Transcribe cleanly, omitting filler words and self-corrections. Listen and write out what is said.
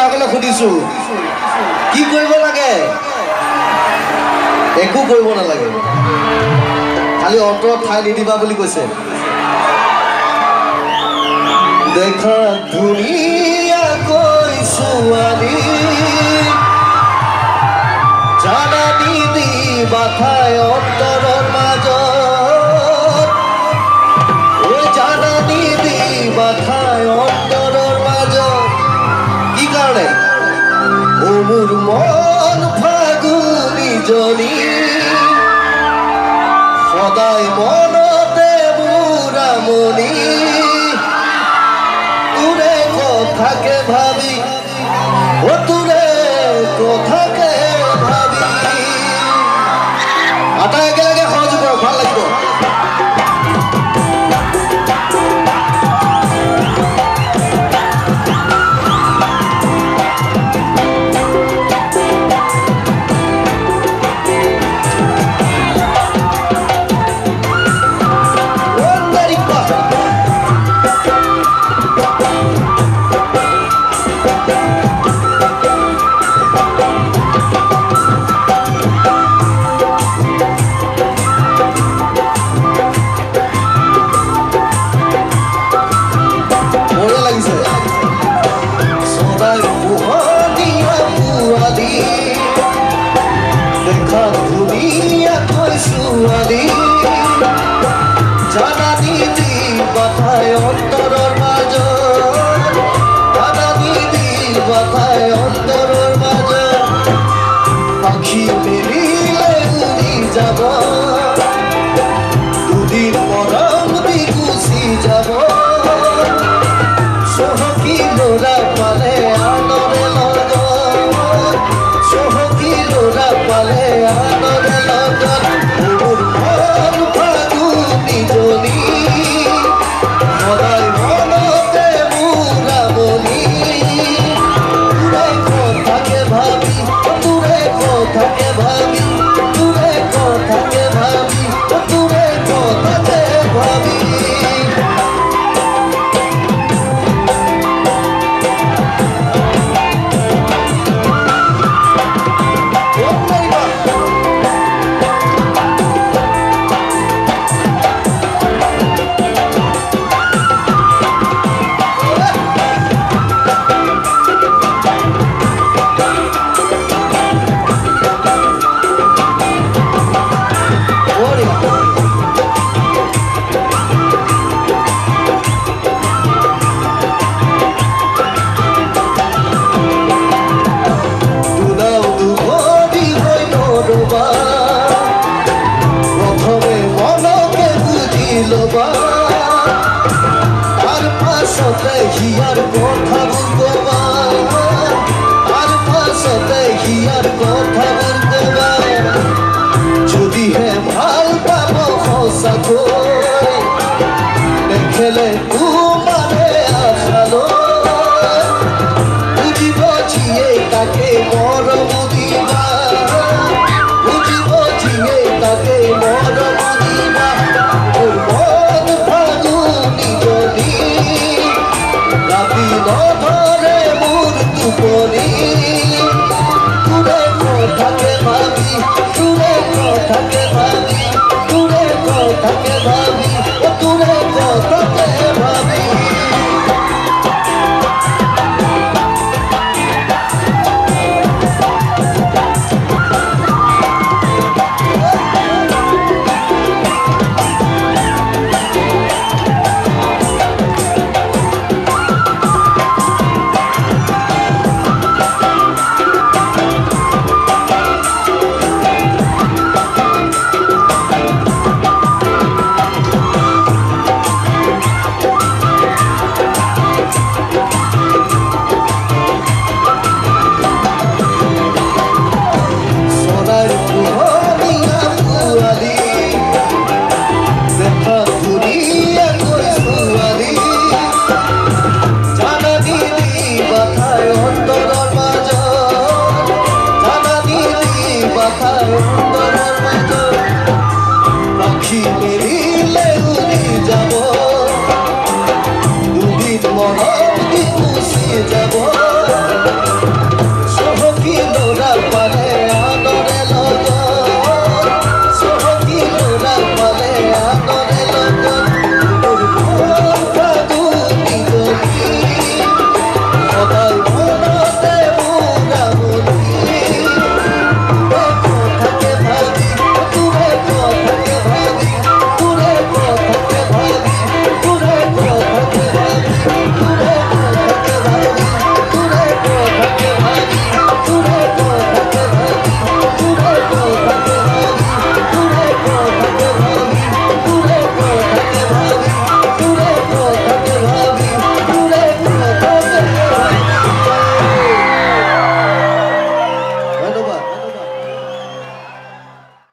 সকলক সুধিছো কি কৰিব লাগে একো কৰিব নালাগে খালি অন্তৰত ঠাই নিদিবা বুলি কৈছে দেখা ধুনীয়াকৈ ছোৱালী জানানি দিবা ঠাই অন্তৰৰ মাজত ঐ জানানি দিবা ঠাই অন্তৰৰ মাজত কি কাৰণে ও মোৰ মন ফাগুনী জনী সদায় মনতে মোৰ আমনি তোৰে কথাকে ভাবি ও তোৰে কথাকে ভাবি আটাই একেলগে সহযোগ কৰক ভাল লাগিব জানানি দিবা ঠাই অন্তৰৰ মাজত জানানি দিবা ঠাই অন্তৰৰ মাজত পাখি মেলিলে উৰি যাব দুদিন মৰম দি গুচি যাব চহকী ল'ৰা পালে আনৰে লগত চহকী ল'ৰা পালে আনৰে লগত সদায় মনতে মোৰ আমনি তোৰে কথাকে ভাবি তোৰে কথাকে ভাবি তোৰে কথাকে ভাবি তোৰে কথাকে ভাবি প্ৰথমে মনকে বুজি ল'বা তাৰ পাছতে হিয়াৰ কথাবোৰ ক'বা তাৰ পাছতে হিয়াৰ কথাবোৰ ক'বা যদিহে ভাল পাব সঁচাকৈ নেখেলে তোমাৰে আশালৈ বুজিব যিয়ে তাকে মৰম দিবা তাকে মৰম দিবা মোৰ মন ফাগুনী জনী ৰাতি নধৰে মোৰ টোপনি